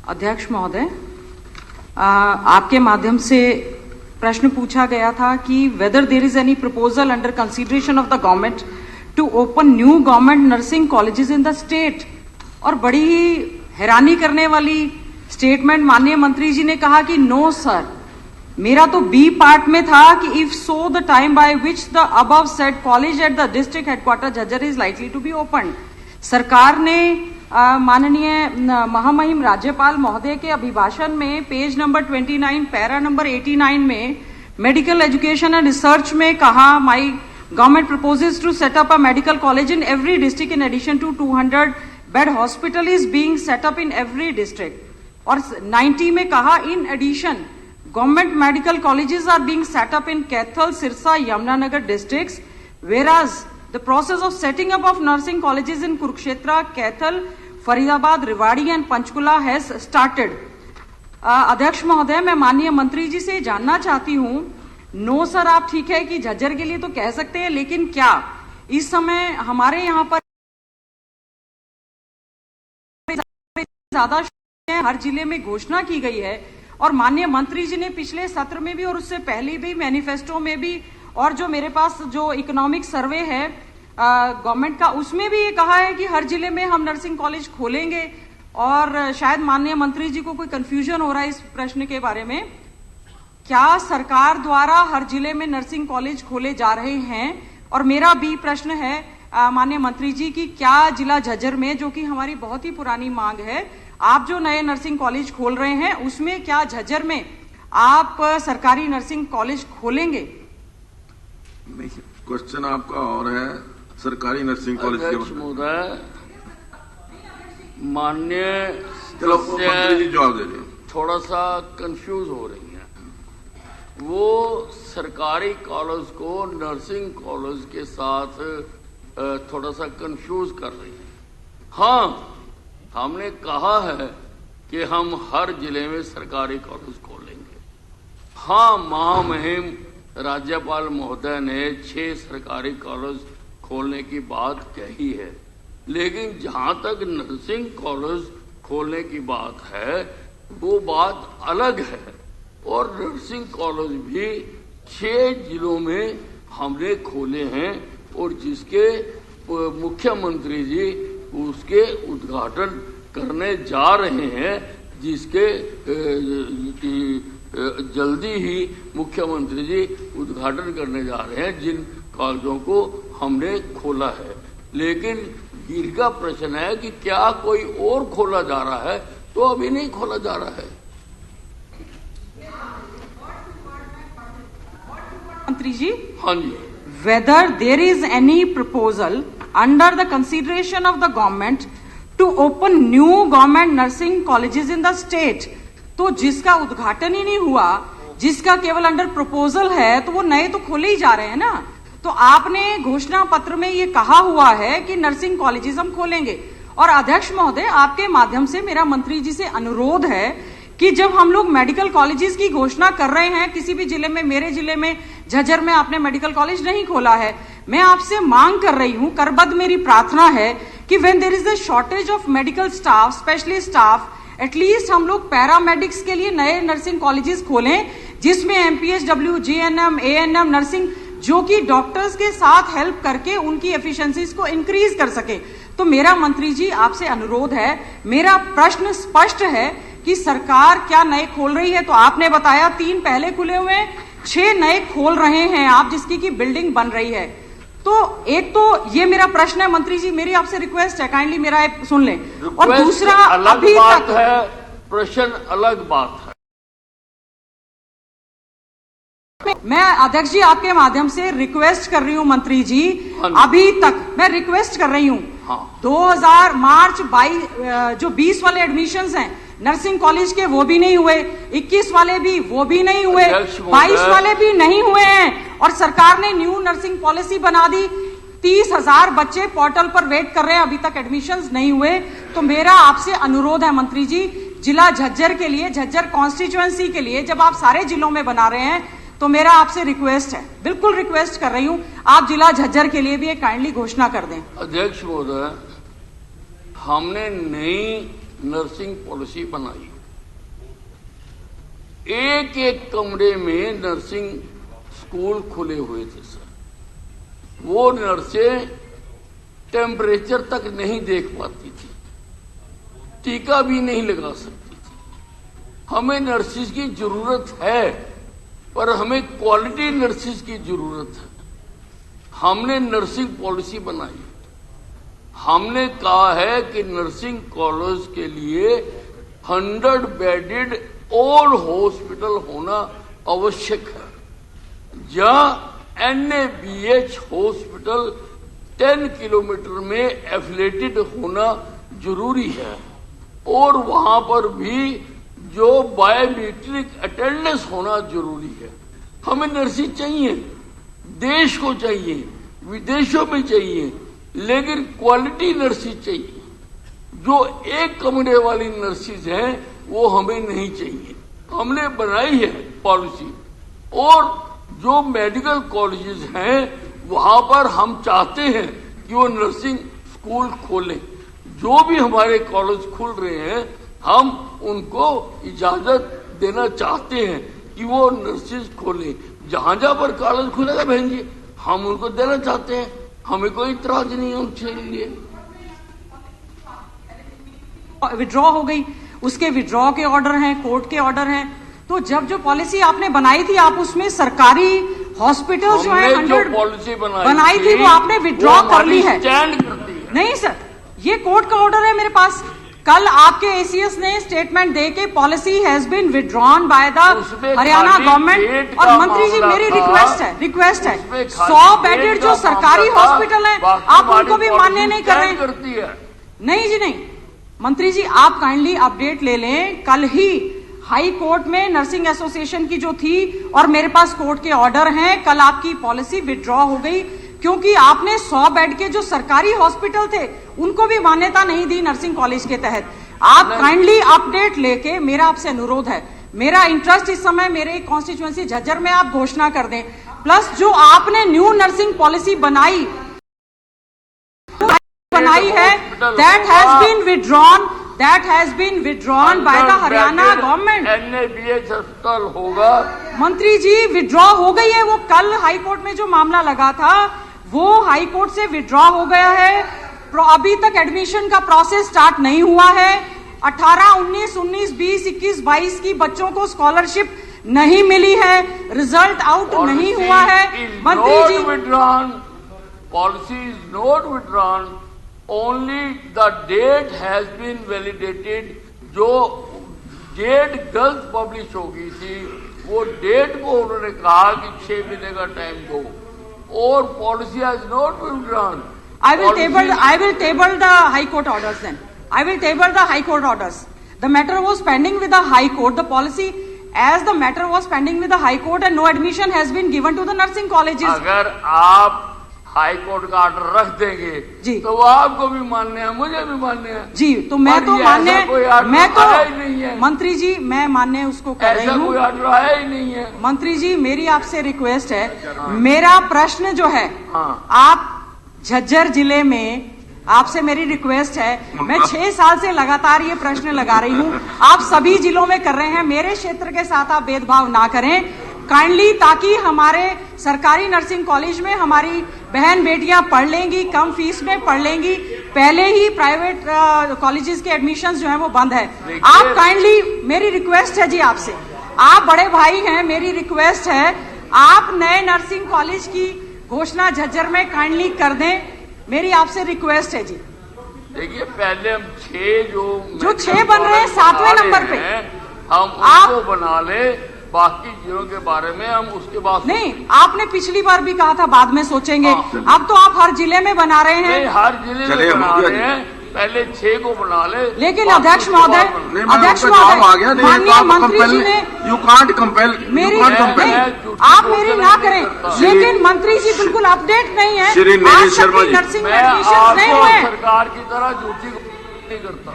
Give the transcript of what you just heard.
अध्यक्ष महोदय, आपके माध्यम से प्रश्न पूछा गया था कि whether there is any proposal under consideration of the government to open new government nursing colleges in the state. और बड़ी ही हैरानी करने वाली स्टेटमेंट माननीय मंत्री जी ने कहा कि नो सर। मेरा तो बी पार्ट में था कि if so the time by which the above said college at the district headquarter Jhajjar is likely to be open. सरकार ने माननीय महामहिम राज्यपाल महोदय के अभिभाषण में पेज नंबर 29 पैरा नंबर 89 में मेडिकल एजुकेशन एंड रिसर्च में कहा, my government proposes to set up a medical college in every district in addition to 200 bed hospital is being set up in every district. और 90 में कहा, in addition government medical colleges are being set up in Kaithal, Sirsa, Yamunanagar districts, whereas the process of setting up of nursing colleges in Kurukshetra, Kaithal, Faridabad, Rewari and Panchkula has started. अध्यक्ष महोदय, मैं माननीय मंत्री जी से जानना चाहती हूँ, no sir आप ठीक है कि झज्जर के लिए तो कह सकते हैं, लेकिन क्या इस समय हमारे यहाँ पर ज्यादा हर जिले में घोषणा की गई है और माननीय मंत्री जी ने पिछले सत्र में भी और उससे पहले भी मैनिफेस्टो में भी और जो मेरे पास जो इकोनॉमिक सर्वे है गवर्नमेंट का, उसमें भी ये कहा है कि हर जिले में हम नर्सिंग कॉलेज खोलेंगे। और शायद माननीय मंत्री जी को कोई कंफ्यूजन हो रहा है इस प्रश्न के बारे में। क्या सरकार द्वारा हर जिले में नर्सिंग कॉलेज खोले जा रहे हैं? और मेरा भी प्रश्न है माननीय मंत्री जी की, क्या जिला झज्जर में, जो कि हमारी बहुत ही पुरानी मांग है, आप जो नए नर्सिंग कॉलेज खोल रहे हैं उसमें क्या झज्जर में आप सरकारी नर्सिंग कॉलेज खोलेंगे? नहीं, क्वेश्चन आपका और है सरकारी नर्सिंग कॉलेज के बारे में। माननीय मंत्री जी जवाब दे रहे हैं। थोड़ा सा कंफ्यूज हो रही है। वो सरकारी कॉलेज को नर्सिंग कॉलेज के साथ थोड़ा सा कंफ्यूज कर रही है। हाँ, हमने कहा है कि हम हर जिले में सरकारी कॉलेज खोलेंगे। हाँ, महामहिम राज्यपाल महोदय ने 6 सरकारी कॉलेज खोलने की बात कही है, लेकिन जहां तक नर्सिंग कॉलेज खोलने की बात है वो बात अलग है। और नर्सिंग कॉलेज भी 6 जिलों में हमने खोले हैं और जिसके मुख्यमंत्री जी उसके उद्घाटन करने जा रहे हैं, जिसके जल्दी ही मुख्यमंत्री जी उद्घाटन करने जा रहे हैं, जिन कॉलेजों को हमने खोला है। लेकिन इनका प्रश्न है कि क्या कोई और खोला जा रहा है, तो अभी नहीं खोला जा रहा है। मंत्री जी, हाँ जी, whether there is any proposal under the consideration of the government to open new government nursing colleges in the state, तो जिसका उद्घाटन ही नहीं हुआ, जिसका केवल अंडर प्रपोजल है, तो वो नए तो खोले ही जा रहे हैं ना। तो आपने घोषणा पत्र में ये कहा हुआ है कि नर्सिंग कॉलेजेस हम खोलेंगे। और अध्यक्ष महोदय, आपके माध्यम से मेरा मंत्री जी से अनुरोध है कि जब हम लोग मेडिकल कॉलेजेस की घोषणा कर रहे हैं किसी भी जिले में, मेरे जिले में झज्जर में आपने मेडिकल कॉलेज नहीं खोला है, मैं आपसे मांग कर रही हूं, करबद्ध मेरी प्रार्थना है कि when there is a shortage of medical staff, specialist staff, at least हम लोग पैरामेडिक्स के लिए नए नर्सिंग कॉलेजेस खोलें, जिसमें एमपीएचडब्ल्यू, जीएनएम, एएनएम नर्सिंग, जो कि डॉक्टर्स के साथ हेल्प करके उनकी एफिशिएंसीज को इंक्रीज कर सके। तो मेरा मंत्री जी आपसे अनुरोध है, मेरा प्रश्न स्पष्ट है कि सरकार क्या नए खोल रही है? तो आपने बताया 3 पहले खुले हुए हैं, 6 नए खोल रहे हैं आप, जिसकी की बिल्डिंग बन रही है। तो एक तो ये मेरा प्रश्न है मंत्री जी, मेरी आपसे रिक्वेस्ट है, काइंडली मेरा सुन लें। और दूसरा, अभी तक है प्रश्न अलग बात है। मैं अध्यक्ष जी आपके माध्यम से रिक्वेस्ट कर रही हूँ मंत्री जी, अभी तक मैं रिक्वेस्ट कर रही हूँ। हाँ। 2000 मार्च 22 जो 20 वाले एडमिशंस हैं नर्सिंग कॉलेज के, वो भी नहीं हुए, 21 वाले भी वो भी नहीं हुए, 22 वाले भी नहीं हुए हैं। और सरकार ने न्यू नर्सिंग पॉलिसी बना दी, 30,000 बच्चे पोर्टल पर वेट कर रहे हैं, अभी तक एडमिशंस नहीं हुए। तो मेरा आपसे अनुरोध है मंत्री जी, जिला झज्जर के लिए, झज्जर कॉन्स्टिट्यूएंसी के लिए, जब आप सारे जिलों में बना रहे हैं, तो मेरा आपसे रिक्वेस्ट है, बिल्कुल रिक्वेस्ट कर रही हूं, आप जिला झज्जर के लिए भी एक काइंडली घोषणा कर दें। अध्यक्ष महोदय, हमने नई नर्सिंग पॉलिसी बनाई एक एक कमरे में नर्सिंग स्कूल खुले हुए थे सर। वो नर्सें टेम्परेचर तक नहीं देख पाती थी, टीका भी नहीं लगा सकती थी। हमें नर्सिस की जरूरत है, पर हमें क्वालिटी नर्सिस की जरूरत है। हमने नर्सिंग पॉलिसी बनाई। हमने कहा है कि नर्सिंग कॉलेज के लिए 100 बेडेड ओल्ड हॉस्पिटल होना आवश्यक है, जहां NABH हॉस्पिटल 10 किलोमीटर में एफिलेटेड होना जरूरी है, और वहां पर भी जो बायोमेट्रिक अटेंडेंस होना जरूरी है। हमें नर्सिंग चाहिए, देश को चाहिए, विदेशों में चाहिए, लेकिन क्वालिटी नर्सिंग चाहिए। जो एक कमरे वाली नर्सिस हैं वो हमें नहीं चाहिए। हमने बनाई है पॉलिसी, और जो मेडिकल कॉलेजेस हैं वहां पर हम चाहते हैं कि वो नर्सिंग स्कूल खोलें। जो भी हमारे कॉलेज खुल रहे हैं हम उनको इजाजत देना चाहते हैं कि वो नर्सिस खोलें। जहां जहां पर कॉलेज खुलेगा बहन जी, हम उनको देना चाहते हैं। हमें कोई इतराज नहीं है उनके लिए। विड्रॉ हो गई, उसके विड्रॉ के ऑर्डर हैं, कोर्ट के ऑर्डर हैं। तो जब जो पॉलिसी आपने बनाई थी, आप उसमें सरकारी हॉस्पिटल जो है 100 पॉलिसी बनाई थी वो आपने विड्रॉ कर ली है। स्टैंड करती है। नहीं सर, ये कोर्ट का ऑर्डर है मेरे पास। कल आपके ACS ने स्टेटमेंट दे के policy has been withdrawn by the Haryana government. और मंत्री जी मेरी रिक्वेस्ट है 100 बेडेड जो सरकारी हॉस्पिटल है आप उनको भी मान्य नहीं कर रहे। नहीं जी नहीं, मंत्री जी आप काइंडली अपडेट ले लें। कल ही हाई कोर्ट में नर्सिंग एसोसिएशन की जो थी, और मेरे पास कोर्ट के ऑर्डर हैं, कल आपकी पॉलिसी विड्रॉ हो गई, क्योंकि आपने 100 बेड के जो सरकारी हॉस्पिटल थे उनको भी मान्यता नहीं दी नर्सिंग कॉलेज के तहत। आप काइंडली अपडेट लेके, मेरा आपसे अनुरोध है, मेरा इंटरेस्ट इस समय मेरे कॉन्स्टिट्यूएंसी झज्जर में आप घोषणा कर दें। प्लस जो आपने न्यू नर्सिंग पॉलिसी बनाई है, that has been withdrawn by the Haryana government. NABH अस्पताल होगा। मंत्री जी विड्रॉ हो गई है। वो कल हाई कोर्ट में जो मामला लगा था वो हाई कोर्ट से विड्रॉ हो गया है। अभी तक एडमिशन का प्रोसेस स्टार्ट नहीं हुआ है। 18, 19, 20, 21, 22 की बच्चों को स्कॉलरशिप नहीं मिली है, रिजल्ट आउट नहीं हुआ है। मंत्री जी policy is not withdrawn, only the date has been validated. जो डेट गलत पब्लिश हो गई थी वो डेट को उन्होंने कहा कि 6 महीने का टाइम दो, और policy has not withdrawn. I will table the High Court orders then. I will table the High Court orders. The matter was pending with the High Court. The policy, as the matter was pending with the High Court, and no admission has been given to the nursing colleges. अगर आप high court का order रख देंगे जी, तो वो आपको भी मान्य है, मुझे भी मान्य है जी। तो मैं तो मान्य, मैं तो नहीं है। मंत्री जी मैं मान्य उसको कर रही हूँ। कोई ऑर्डर आया ही नहीं है। मंत्री जी मेरी आपसे रिक्वेस्ट है, मेरा प्रश्न जो है, आप झज्जर जिले में, आपसे मेरी रिक्वेस्ट है, मैं 6 साल से लगातार ये प्रश्न लगा रही हूँ, आप सभी जिलों में कर रहे हैं, मेरे क्षेत्र के साथ आप भेदभाव ना करें काइंडली, ताकि हमारे सरकारी नर्सिंग कॉलेज में हमारी बहन बेटियां पढ़ लेंगी, कम फीस में पढ़ लेंगी। पहले ही प्राइवेट कॉलेजेस के एडमिशंस जो हैं वो बंद है। आप काइंडली, मेरी रिक्वेस्ट है जी आपसे, आप बड़े भाई हैं, मेरी रिक्वेस्ट है आप नए नर्सिंग कॉलेज की घोषणा झज्जर में काइंडली कर दें, मेरी आपसे रिक्वेस्ट है जी। देखिए पहले हम 6 जो 6 बन रहे हैं 7वें नंबर पे हम उसको बना ले, बाकी जिलों के बारे में हम उसके बाद नहीं। आपने पिछली बार भी कहा था बाद में सोचेंगे, अब तो आप हर जिले में बना रहे हैं। हर जिले में बना रहे हैं, पहले 6 को बना ले। लेकिन अध्यक्ष महोदय, माननीय मंत्री जी ने मेरी, आप मेरी ना करें, लेकिन मंत्री जी बिल्कुल अपडेट नहीं है, आज तक नर्सिंग एडमिशन नहीं हुए। सरकार की तरह झूठी नहीं करता।